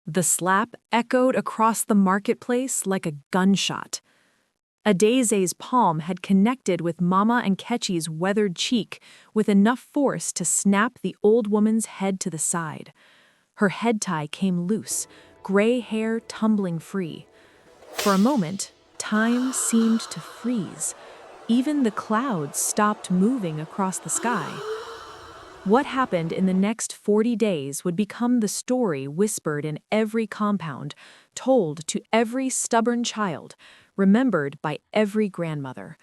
The slap echoed across the marketplace like a gunshot. Adese's palm had connected with Mama Nkechi's weathered cheek with enough force to snap the old woman's head to the side. Her head tie came loose, gray hair tumbling free. For a moment, time seemed to freeze. Even the clouds stopped moving across the sky. What happened in the next 40 days would become the story whispered in every compound, told to every stubborn child, remembered by every grandmother.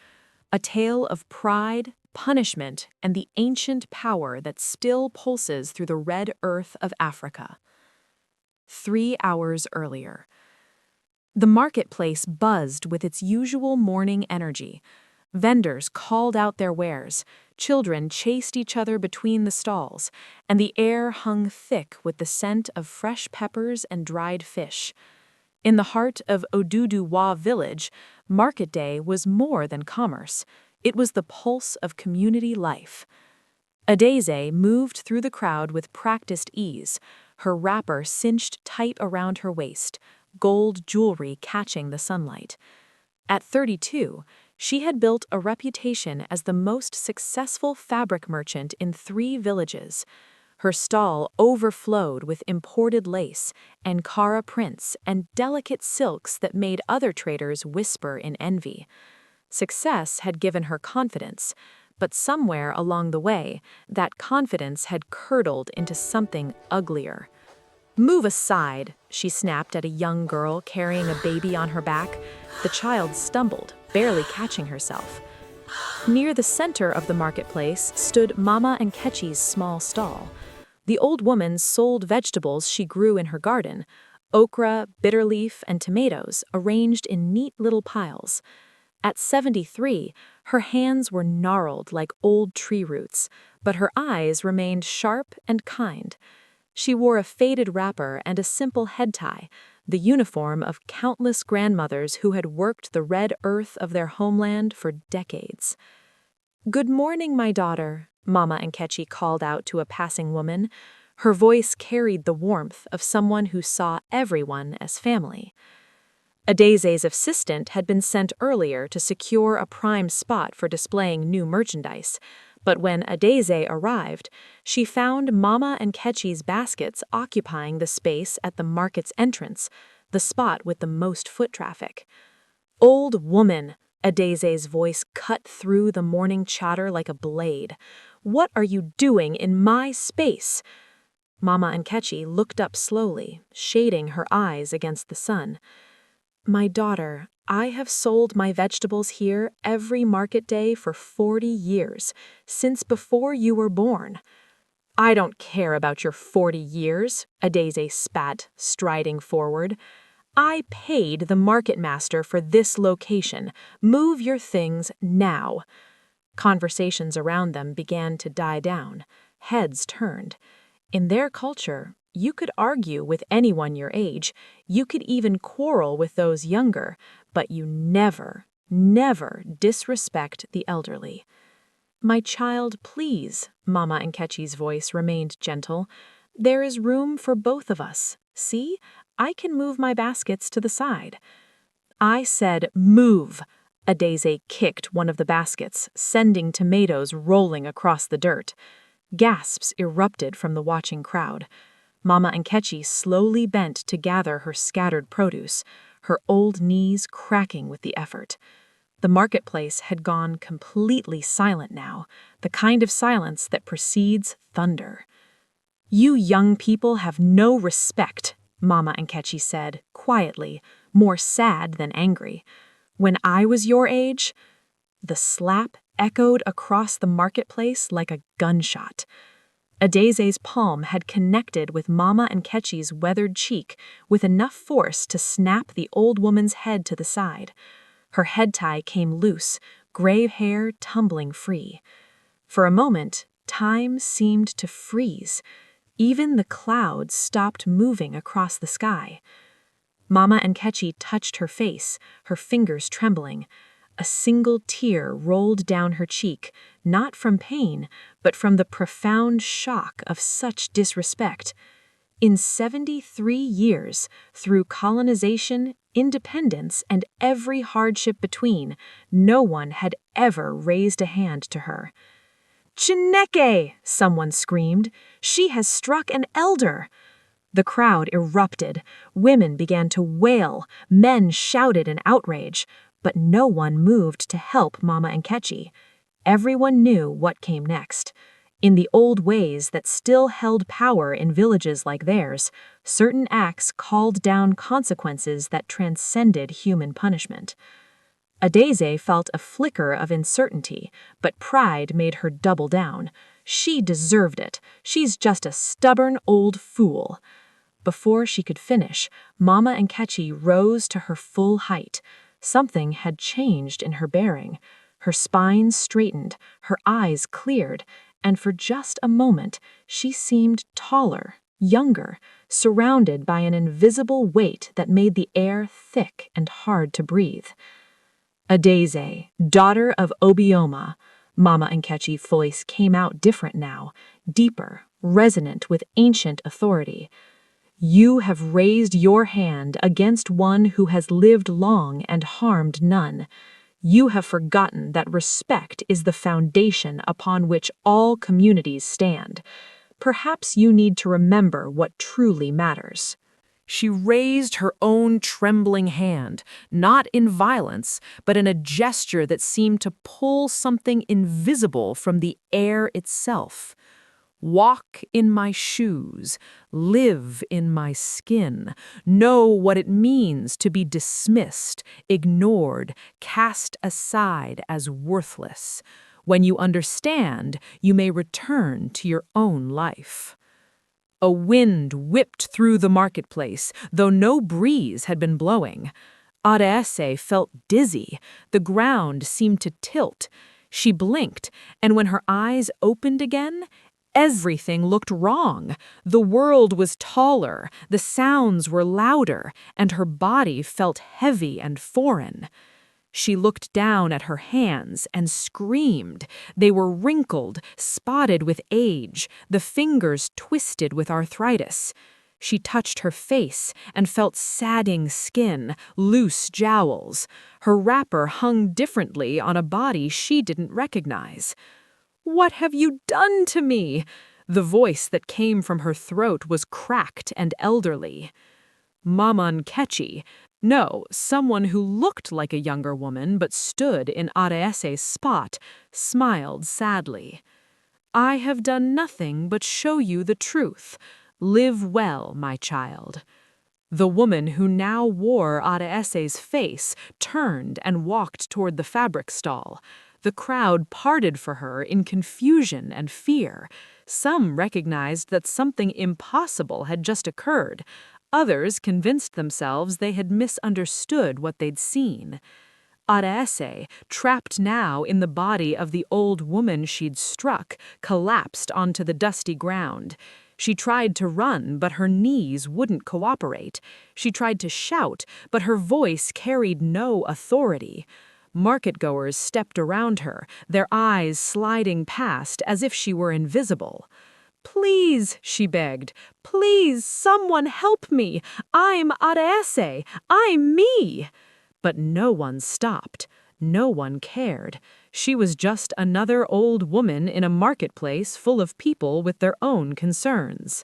A tale of pride, punishment, and the ancient power that still pulses through the red earth of Africa. 3 hours earlier. The marketplace buzzed with its usual morning energy. Vendors called out their wares, children chased each other between the stalls, and the air hung thick with the scent of fresh peppers and dried fish. In the heart of Oduduwa village, market day was more than commerce. It was the pulse of community life. Adese moved through the crowd with practiced ease, her wrapper cinched tight around her waist, gold jewelry catching the sunlight. At 32, she had built a reputation as the most successful fabric merchant in 3 villages. Her stall overflowed with imported lace, Ankara prints, and delicate silks that made other traders whisper in envy. Success had given her confidence, but somewhere along the way, that confidence had curdled into something uglier. "Move aside," she snapped at a young girl carrying a baby on her back. The child stumbled, barely catching herself. Near the center of the marketplace stood Mama Nkechi's small stall. The old woman sold vegetables she grew in her garden, okra, bitterleaf, and tomatoes arranged in neat little piles. At 73, her hands were gnarled like old tree roots, but her eyes remained sharp and kind. She wore a faded wrapper and a simple head tie, the uniform of countless grandmothers who had worked the red earth of their homeland for decades. "Good morning, my daughter," Mama Nkechi called out to a passing woman. Her voice carried the warmth of someone who saw everyone as family. Adese's assistant had been sent earlier to secure a prime spot for displaying new merchandise, but when Adese arrived, she found Mama Nkechi's baskets occupying the space at the market's entrance, the spot with the most foot traffic. "Old woman," Adese's voice cut through the morning chatter like a blade. "What are you doing in my space?" Mama Nkechi looked up slowly, shading her eyes against the sun. "My daughter, I have sold my vegetables here every market day for 40 years, since before you were born." "I don't care about your 40 years, Adese spat, striding forward. "I paid the market master for this location. Move your things now." Conversations around them began to die down. Heads turned. In their culture, you could argue with anyone your age, you could even quarrel with those younger, but you never, never disrespect the elderly. "My child, please," Mama Nkechi's voice remained gentle. "There is room for both of us. See, I can move my baskets to the side." "I said move." Adese kicked one of the baskets, sending tomatoes rolling across the dirt. Gasps erupted from the watching crowd. Mama Nkechi slowly bent to gather her scattered produce, her old knees cracking with the effort. The marketplace had gone completely silent now, the kind of silence that precedes thunder. "You young people have no respect," Mama Nkechi said, quietly, more sad than angry. "When I was your age..." The slap echoed across the marketplace like a gunshot. Adese's palm had connected with Mama Nkechi's weathered cheek with enough force to snap the old woman's head to the side. Her head tie came loose, gray hair tumbling free. For a moment, time seemed to freeze. Even the clouds stopped moving across the sky. Mama Nkechi touched her face, her fingers trembling. A single tear rolled down her cheek, not from pain, but from the profound shock of such disrespect. In 73 years, through colonization, independence, and every hardship between, no one had ever raised a hand to her. "Chineke!" someone screamed. "She has struck an elder!" The crowd erupted. Women began to wail. Men shouted in outrage. But no one moved to help Mama and Nkechi. Everyone knew what came next. In the old ways that still held power in villages like theirs, certain acts called down consequences that transcended human punishment. Adeze felt a flicker of uncertainty, but pride made her double down. She deserved it. She's just a stubborn old fool. Before she could finish, Mama and Nkechi rose to her full height. Something had changed in her bearing. Her spine straightened, her eyes cleared, and for just a moment, she seemed taller, younger, surrounded by an invisible weight that made the air thick and hard to breathe. Adeze, daughter of Obioma, Mama and Nkechi's voice came out different now, deeper, resonant with ancient authority. You have raised your hand against one who has lived long and harmed none. You have forgotten that respect is the foundation upon which all communities stand. Perhaps you need to remember what truly matters. She raised her own trembling hand, not in violence, but in a gesture that seemed to pull something invisible from the air itself. Walk in my shoes, live in my skin, know what it means to be dismissed, ignored, cast aside as worthless. When you understand, you may return to your own life. A wind whipped through the marketplace, though no breeze had been blowing. Adese felt dizzy. The ground seemed to tilt. She blinked, and when her eyes opened again, everything looked wrong. The world was taller, the sounds were louder, and her body felt heavy and foreign. She looked down at her hands and screamed. They were wrinkled, spotted with age, the fingers twisted with arthritis. She touched her face and felt sagging skin, loose jowls. Her wrapper hung differently on a body she didn't recognize. "What have you done to me?" The voice that came from her throat was cracked and elderly. Mama Nkechi, no, someone who looked like a younger woman but stood in Adese's spot, smiled sadly. "I have done nothing but show you the truth. Live well, my child." The woman who now wore Adese's face turned and walked toward the fabric stall. The crowd parted for her in confusion and fear. Some recognized that something impossible had just occurred. Others convinced themselves they had misunderstood what they'd seen. Adese, trapped now in the body of the old woman she'd struck, collapsed onto the dusty ground. She tried to run, but her knees wouldn't cooperate. She tried to shout, but her voice carried no authority. Market-goers stepped around her, their eyes sliding past as if she were invisible. "Please," she begged, "please, someone help me. I'm Adese. I'm me." But no one stopped. No one cared. She was just another old woman in a marketplace full of people with their own concerns.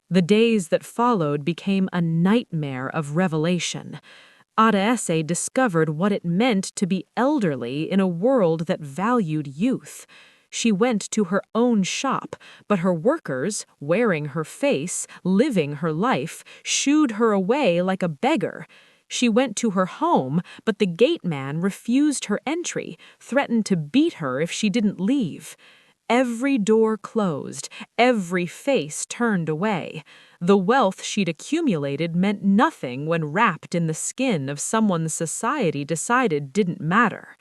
The days that followed became a nightmare of revelation. Adese discovered what it meant to be elderly in a world that valued youth. She went to her own shop, but her workers, wearing her face, living her life, shooed her away like a beggar. She went to her home, but the gateman refused her entry, threatened to beat her if she didn't leave. Every door closed, every face turned away. The wealth she'd accumulated meant nothing when wrapped in the skin of someone society decided didn't matter.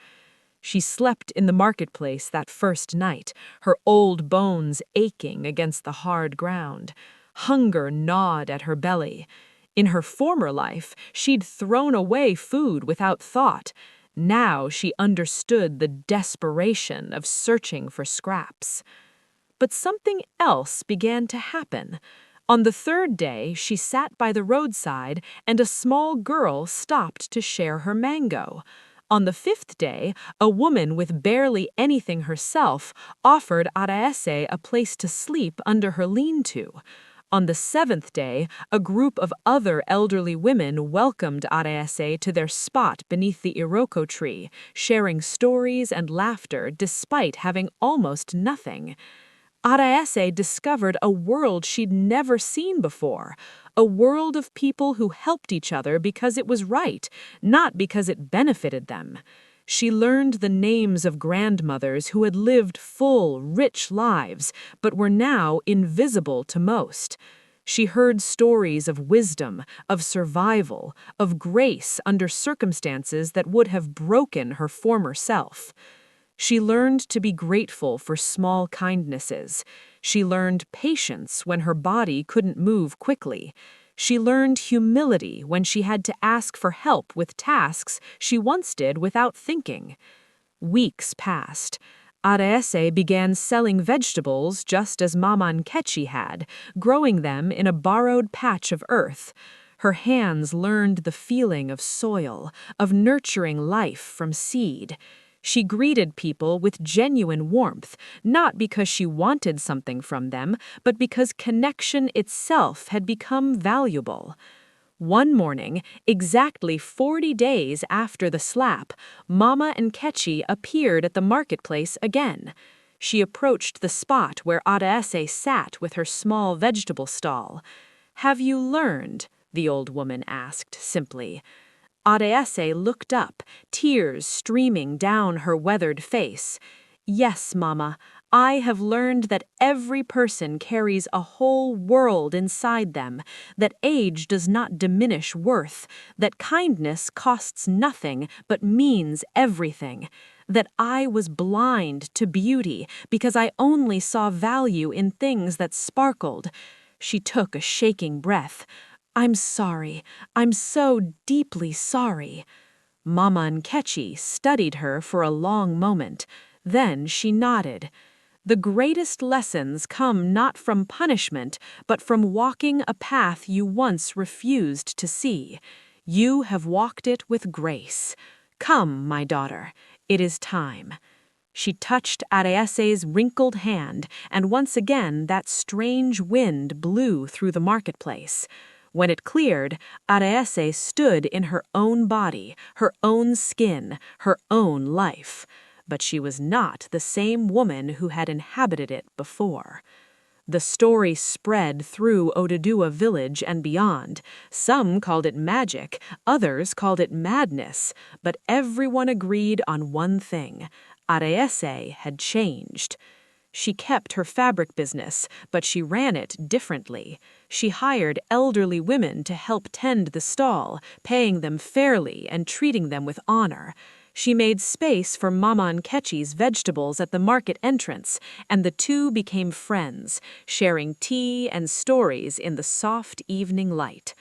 She slept in the marketplace that first night, her old bones aching against the hard ground. Hunger gnawed at her belly. In her former life, she'd thrown away food without thought. Now she understood the desperation of searching for scraps. But something else began to happen. On the third day, she sat by the roadside, and a small girl stopped to share her mango. On the fifth day, a woman with barely anything herself offered Araese a place to sleep under her lean-to. On the seventh day, a group of other elderly women welcomed Araese to their spot beneath the Iroko tree, sharing stories and laughter despite having almost nothing. Araese discovered a world she'd never seen before, a world of people who helped each other because it was right, not because it benefited them. She learned the names of grandmothers who had lived full, rich lives, but were now invisible to most. She heard stories of wisdom, of survival, of grace under circumstances that would have broken her former self. She learned to be grateful for small kindnesses. She learned patience when her body couldn't move quickly. She learned humility when she had to ask for help with tasks she once did without thinking. Weeks passed. Araese began selling vegetables just as Mama Nkechi had, growing them in a borrowed patch of earth. Her hands learned the feeling of soil, of nurturing life from seed. She greeted people with genuine warmth, not because she wanted something from them, but because connection itself had become valuable. One morning, exactly 40 days after the slap, Mama Nkechi appeared at the marketplace again. She approached the spot where Araese sat with her small vegetable stall. "Have you learned?" the old woman asked simply. Araese looked up, tears streaming down her weathered face. "Yes, Mama, I have learned that every person carries a whole world inside them, that age does not diminish worth, that kindness costs nothing but means everything, that I was blind to beauty because I only saw value in things that sparkled." She took a shaking breath. "I'm sorry. I'm so deeply sorry." Mama Nkechi studied her for a long moment. Then she nodded. "The greatest lessons come not from punishment, but from walking a path you once refused to see. You have walked it with grace. Come, my daughter, it is time." She touched Araese's wrinkled hand, and once again that strange wind blew through the marketplace. When it cleared, Araese stood in her own body, her own skin, her own life. But she was not the same woman who had inhabited it before. The story spread through Oduduwa village and beyond. Some called it magic, others called it madness, but everyone agreed on one thing: Araese had changed. She kept her fabric business, but she ran it differently. She hired elderly women to help tend the stall, paying them fairly and treating them with honor. She made space for Mama Nkechi's vegetables at the market entrance, and the two became friends, sharing tea and stories in the soft evening light.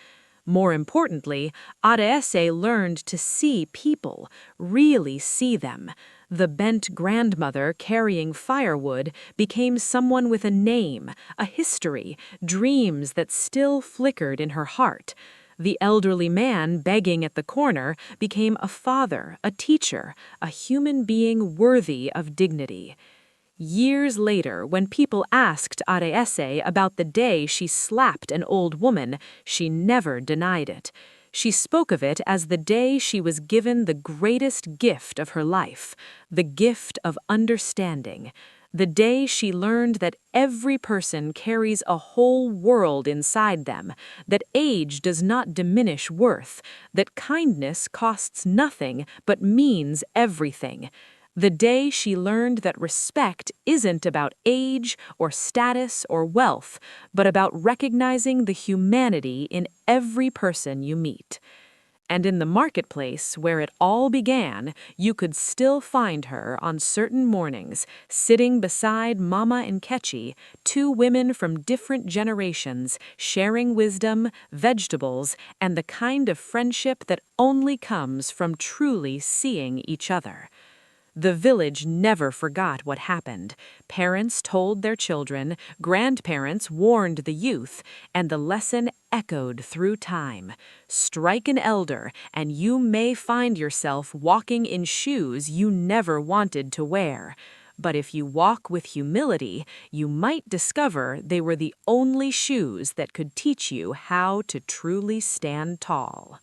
More importantly, Araese learned to see people, really see them. The bent grandmother carrying firewood became someone with a name, a history, dreams that still flickered in her heart. The elderly man begging at the corner became a father, a teacher, a human being worthy of dignity. Years later, when people asked Araese about the day she slapped an old woman, she never denied it. She spoke of it as the day she was given the greatest gift of her life, the gift of understanding. The day she learned that every person carries a whole world inside them, that age does not diminish worth, that kindness costs nothing but means everything. The day she learned that respect isn't about age or status or wealth, but about recognizing the humanity in every person you meet. And in the marketplace where it all began, you could still find her on certain mornings, sitting beside Mama Nkechi, two women from different generations, sharing wisdom, vegetables, and the kind of friendship that only comes from truly seeing each other. The village never forgot what happened. Parents told their children, grandparents warned the youth, and the lesson echoed through time. Strike an elder, and you may find yourself walking in shoes you never wanted to wear. But if you walk with humility, you might discover they were the only shoes that could teach you how to truly stand tall.